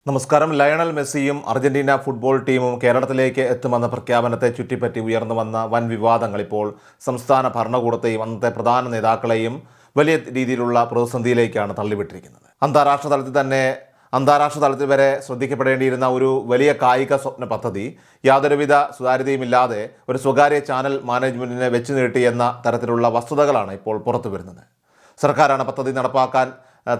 നമസ്കാരം. ലയണൽ മെസ്സിയും Argentina football ടീമും കേരളത്തിലേക്ക് എത്തുമെന്ന പ്രഖ്യാപനത്തെ ചുറ്റിപ്പറ്റി ഉയർന്നു വന്ന വൻ വിവാദങ്ങൾ ഇപ്പോൾ സംസ്ഥാന ഭരണകൂടത്തെയും അന്നത്തെ പ്രധാന നേതാക്കളെയും വലിയ രീതിയിലുള്ള പ്രതിസന്ധിയിലേക്കാണ് തള്ളിവിട്ടിരിക്കുന്നത്. അന്താരാഷ്ട്ര തലത്തിൽ വരെ ശ്രദ്ധിക്കപ്പെടേണ്ടിയിരുന്ന ഒരു വലിയ കായിക സ്വപ്ന പദ്ധതി യാതൊരുവിധ സുതാര്യതയുമില്ലാതെ ഒരു സ്വകാര്യ ചാനൽ മാനേജ്മെൻറ്റിനെ വെച്ച് നീട്ടിയെന്ന തരത്തിലുള്ള വസ്തുതകളാണ് ഇപ്പോൾ പുറത്തു വരുന്നത്. സർക്കാരാണ് പദ്ധതി നടപ്പാക്കാൻ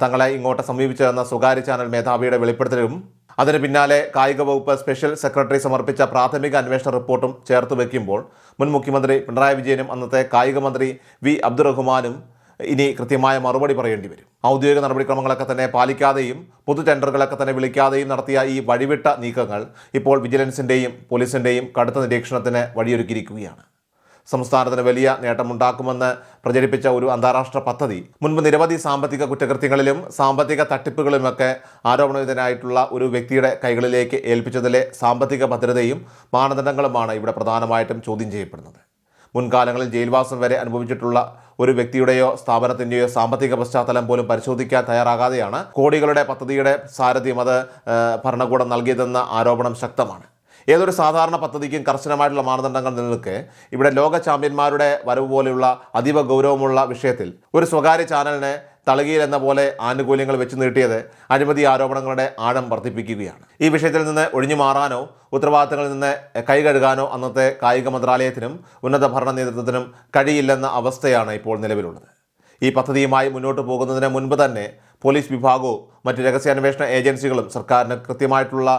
തങ്ങളെ ഇങ്ങോട്ട് സമീപിച്ചതെന്ന സ്വകാര്യ ചാനൽ മേധാവിയുടെ വെളിപ്പെടുത്തലും അതിന് പിന്നാലെ കായിക വകുപ്പ് സ്പെഷ്യൽ സെക്രട്ടറി സമർപ്പിച്ച പ്രാഥമിക അന്വേഷണ റിപ്പോർട്ടും ചേർത്ത് വയ്ക്കുമ്പോൾ മുൻ മുഖ്യമന്ത്രി പിണറായി വിജയനും അന്നത്തെ കായിക മന്ത്രി വി അബ്ദുറഹ്മാനും ഇനി കൃത്യമായ മറുപടി പറയേണ്ടി വരും. ഔദ്യോഗിക നടപടിക്രമങ്ങളൊക്കെ തന്നെ പാലിക്കാതെയും പൊതു ടെൻഡറുകളൊക്കെ തന്നെ വിളിക്കാതെയും നടത്തിയ ഈ വഴിവിട്ട നീക്കങ്ങൾ ഇപ്പോൾ വിജിലൻസിൻ്റെയും പോലീസിൻ്റെയും കടുത്ത നിരീക്ഷണത്തിന് വഴിയൊരുക്കിയിരിക്കുകയാണ്. സംസ്ഥാനത്തിന് വലിയ നേട്ടമുണ്ടാക്കുമെന്ന് പ്രചരിപ്പിച്ച ഒരു അന്താരാഷ്ട്ര പദ്ധതി മുൻപ് നിരവധി സാമ്പത്തിക കുറ്റകൃത്യങ്ങളിലും സാമ്പത്തിക തട്ടിപ്പുകളിലുമൊക്കെ ആരോപണവിധേയനായിട്ടുള്ള ഒരു വ്യക്തിയുടെ കൈകളിലേക്ക് ഏൽപ്പിച്ചതിലെ സാമ്പത്തിക ഭദ്രതയും മാനദണ്ഡങ്ങളുമാണ് ഇവിടെ പ്രധാനമായിട്ടും ചോദ്യം ചെയ്യപ്പെടുന്നത്. മുൻകാലങ്ങളിൽ ജയിൽവാസം വരെ അനുഭവിച്ചിട്ടുള്ള ഒരു വ്യക്തിയുടെയോ സ്ഥാപനത്തിൻ്റെയോ സാമ്പത്തിക പശ്ചാത്തലം പോലും പരിശോധിക്കാൻ തയ്യാറാകാതെയാണ് കോടികളുടെ പദ്ധതിയുടെ സാരഥ്യം അത് ഭരണകൂടം നൽകിയതെന്ന ആരോപണം ശക്തമാണ്. ഏതൊരു സാധാരണ പദ്ധതിക്കും കർശനമായിട്ടുള്ള മാനദണ്ഡങ്ങൾ നിലനിൽക്കെ ഇവിടെ ലോക ചാമ്പ്യന്മാരുടെ വരവ് പോലെയുള്ള അതീവ ഗൗരവമുള്ള വിഷയത്തിൽ ഒരു സ്വകാര്യ ചാനലിനെ തളകിയിലെന്ന പോലെ ആനുകൂല്യങ്ങൾ വെച്ച് നീട്ടിയത് അഴിമതി ആരോപണങ്ങളുടെ ആഴം വർദ്ധിപ്പിക്കുകയാണ്. ഈ വിഷയത്തിൽ നിന്ന് ഒഴിഞ്ഞു മാറാനോ ഉത്തരവാദിത്തങ്ങളിൽ നിന്ന് കൈകഴുകാനോ അന്നത്തെ കായിക മന്ത്രാലയത്തിനും ഉന്നത ഭരണ നേതൃത്വത്തിനും കഴിയില്ലെന്ന അവസ്ഥയാണ് ഇപ്പോൾ നിലവിലുള്ളത്. ഈ പദ്ധതിയുമായി മുന്നോട്ട് പോകുന്നതിന് മുൻപ് തന്നെ പോലീസ് വിഭാഗവും മറ്റ് രഹസ്യാന്വേഷണ ഏജൻസികളും സർക്കാരിന് കൃത്യമായിട്ടുള്ള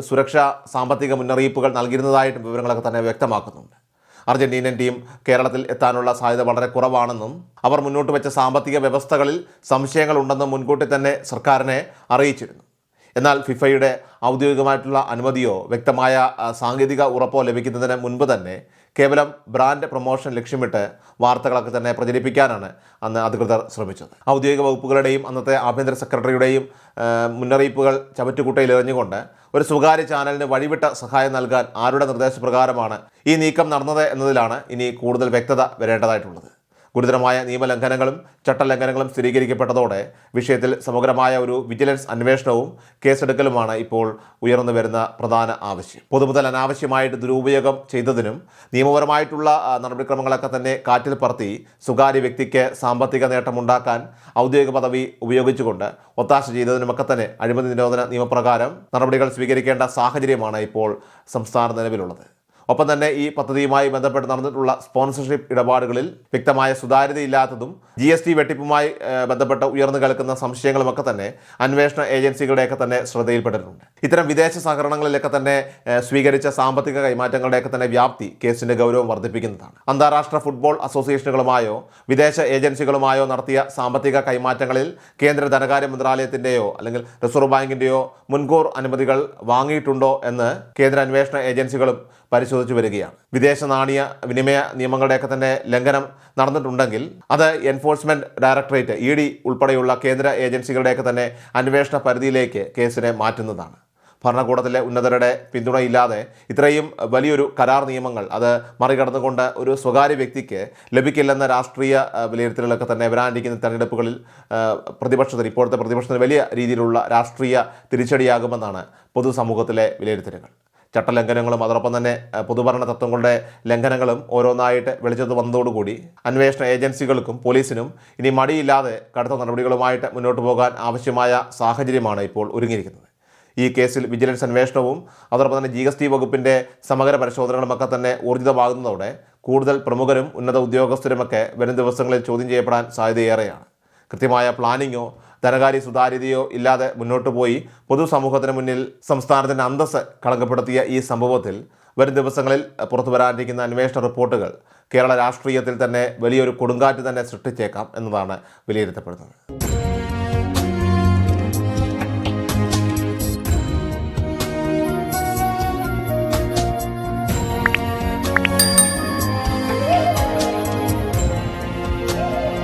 സുരക്ഷാ സാമ്പത്തിക മുന്നറിയിപ്പുകൾ നൽകിയിരുന്നതായിട്ടും വിവരങ്ങളൊക്കെ തന്നെ വ്യക്തമാക്കുന്നുണ്ട്. അർജന്റീനൻ ടീം കേരളത്തിൽ എത്താനുള്ള സാധ്യത വളരെ കുറവാണെന്നും അവർ മുന്നോട്ട് വെച്ച സാമ്പത്തിക വ്യവസ്ഥകളിൽ സംശയങ്ങളുണ്ടെന്നും മുൻകൂട്ടി തന്നെ സർക്കാരിനെ അറിയിച്ചിരുന്നു. എന്നാൽ ഫിഫയുടെ ഔദ്യോഗികമായിട്ടുള്ള അനുമതിയോ വ്യക്തമായ സാങ്കേതിക ഉറപ്പോ ലഭിക്കുന്നതിന് മുൻപ് തന്നെ കേവലം ബ്രാൻഡ് പ്രൊമോഷൻ ലക്ഷ്യമിട്ട് വാർത്തകളൊക്കെ തന്നെ പ്രചരിപ്പിക്കാനാണ് അന്ന് അധികൃതർ ശ്രമിച്ചത്. ഔദ്യോഗിക വകുപ്പുകളുടെയും അന്നത്തെ ആഭ്യന്തര സെക്രട്ടറിയുടെയും മുന്നറിയിപ്പുകൾ ചവറ്റുകുട്ടയിൽ എറിഞ്ഞുകൊണ്ട് ഒരു സ്വകാര്യ ചാനലിന് വഴിവിട്ട സഹായം നൽകാൻ ആരുടെ നിർദ്ദേശപ്രകാരമാണ് ഈ നീക്കം നടന്നത് എന്നതിലാണ് ഇനി കൂടുതൽ വ്യക്തത വരേണ്ടതായിട്ടുള്ളത്. ഗുരുതരമായ നിയമലംഘനങ്ങളും ചട്ടലംഘനങ്ങളും സ്ഥിരീകരിക്കപ്പെട്ടതോടെ വിഷയത്തിൽ സമഗ്രമായ ഒരു വിജിലൻസ് അന്വേഷണവും കേസെടുക്കലുമാണ് ഇപ്പോൾ ഉയർന്നു വരുന്ന പ്രധാന ആവശ്യം. പൊതുമുതൽ അനാവശ്യമായിട്ട് ദുരുപയോഗം ചെയ്തതിനും നിയമപരമായിട്ടുള്ള നടപടിക്രമങ്ങളൊക്കെ തന്നെ കാറ്റിൽ പറത്തി സ്വകാര്യ വ്യക്തിക്ക് സാമ്പത്തിക നേട്ടമുണ്ടാക്കാൻ ഔദ്യോഗിക പദവി ഉപയോഗിച്ചുകൊണ്ട് ഒത്താശ ചെയ്തതിനുമൊക്കെ തന്നെ അഴിമതി നിരോധന നിയമപ്രകാരം നടപടികൾ സ്വീകരിക്കേണ്ട സാഹചര്യമാണ് ഇപ്പോൾ സംസ്ഥാന നിലവിലുള്ളത്. ഒപ്പം തന്നെ ഈ പദ്ധതിയുമായി ബന്ധപ്പെട്ട് നടന്നിട്ടുള്ള സ്പോൺസർഷിപ്പ് ഇടപാടുകളിൽ വ്യക്തമായ സുതാര്യതയില്ലാത്തതും GST വെട്ടിപ്പുമായി ബന്ധപ്പെട്ട് ഉയർന്നു കേൾക്കുന്ന സംശയങ്ങളുമൊക്കെ തന്നെ അന്വേഷണ ഏജൻസികളുടെയൊക്കെ തന്നെ ശ്രദ്ധയിൽപ്പെട്ടിട്ടുണ്ട്. ഇത്തരം വിദേശ സഹകരണങ്ങളിലൊക്കെ തന്നെ സ്വീകരിച്ച സാമ്പത്തിക കൈമാറ്റങ്ങളുടെയൊക്കെ തന്നെ വ്യാപ്തി കേസിന്റെ ഗൗരവം വർദ്ധിപ്പിക്കുന്നതാണ്. അന്താരാഷ്ട്ര ഫുട്ബോൾ അസോസിയേഷനുകളുമായോ വിദേശ ഏജൻസികളുമായോ നടത്തിയ സാമ്പത്തിക കൈമാറ്റങ്ങളിൽ കേന്ദ്ര ധനകാര്യ മന്ത്രാലയത്തിൻ്റെയോ അല്ലെങ്കിൽ റിസർവ് ബാങ്കിൻ്റെയോ മുൻകൂർ അനുമതികൾ വാങ്ങിയിട്ടുണ്ടോ എന്ന് കേന്ദ്ര അന്വേഷണ ഏജൻസികളും പരിശോധിച്ചു വരികയാണ്. വിദേശ നാണയ വിനിമയ നിയമങ്ങളുടെയൊക്കെ തന്നെ ലംഘനം നടന്നിട്ടുണ്ടെങ്കിൽ അത് എൻഫോഴ്സ്മെന്റ് ഡയറക്ടറേറ്റ് ED ഉൾപ്പെടെയുള്ള കേന്ദ്ര ഏജൻസികളുടെയൊക്കെ തന്നെ അന്വേഷണ പരിധിയിലേക്ക് കേസിനെ മാറ്റുന്നതാണ്. ഭരണകൂടത്തിലെ ഉന്നതരുടെ പിന്തുണയില്ലാതെ ഇത്രയും വലിയൊരു കരാർ നിയമങ്ങൾ അത് മറികടന്നുകൊണ്ട് ഒരു സ്വകാര്യ വ്യക്തിക്ക് ലഭിക്കില്ലെന്ന രാഷ്ട്രീയ വിലയിരുത്തലുകളൊക്കെ തന്നെ വരാനിരിക്കുന്ന തെരഞ്ഞെടുപ്പുകളിൽ ഇപ്പോഴത്തെ പ്രതിപക്ഷത്തിന് വലിയ രീതിയിലുള്ള രാഷ്ട്രീയ തിരിച്ചടിയാകുമെന്നാണ് പൊതുസമൂഹത്തിലെ വിലയിരുത്തലുകൾ. ചട്ടലംഘനങ്ങളും അതോടൊപ്പം തന്നെ പൊതുഭരണ തത്വങ്ങളുടെ ലംഘനങ്ങളും ഓരോന്നായിട്ട് വെളിച്ചത്ത് വന്നതോടുകൂടി അന്വേഷണ ഏജൻസികൾക്കും പോലീസിനും ഇനി മടിയില്ലാതെ കടുത്ത നടപടികളുമായിട്ട് മുന്നോട്ട് പോകാൻ ആവശ്യമായ സാഹചര്യമാണ് ഇപ്പോൾ ഒരുങ്ങിയിരിക്കുന്നത്. ഈ കേസിൽ വിജിലൻസ് അന്വേഷണവും അതോടൊപ്പം തന്നെ GST വകുപ്പിൻ്റെ സമഗ്ര പരിശോധനകളുമൊക്കെ തന്നെ ഊർജിതമാകുന്നതോടെ കൂടുതൽ പ്രമുഖരും ഉന്നത ഉദ്യോഗസ്ഥരുമൊക്കെ വരും ദിവസങ്ങളിൽ ചോദ്യം ചെയ്യപ്പെടാൻ സാധ്യതയേറെയാണ്. കൃത്യമായ പ്ലാനിങ്ങോ ധനകാര്യ സുതാര്യതയോ ഇല്ലാതെ മുന്നോട്ട് പോയി പൊതുസമൂഹത്തിന് മുന്നിൽ സംസ്ഥാനത്തിൻ്റെ അന്തസ്സ് കളങ്കപ്പെടുത്തിയ ഈ സംഭവത്തിൽ വരും ദിവസങ്ങളിൽ പുറത്തു വരാനിരിക്കുന്ന അന്വേഷണ റിപ്പോർട്ടുകൾ കേരള രാഷ്ട്രീയത്തിൽ തന്നെ വലിയൊരു കൊടുങ്കാറ്റ് തന്നെ സൃഷ്ടിച്ചേക്കാം എന്നതാണ് വിലയിരുത്തപ്പെടുന്നത്.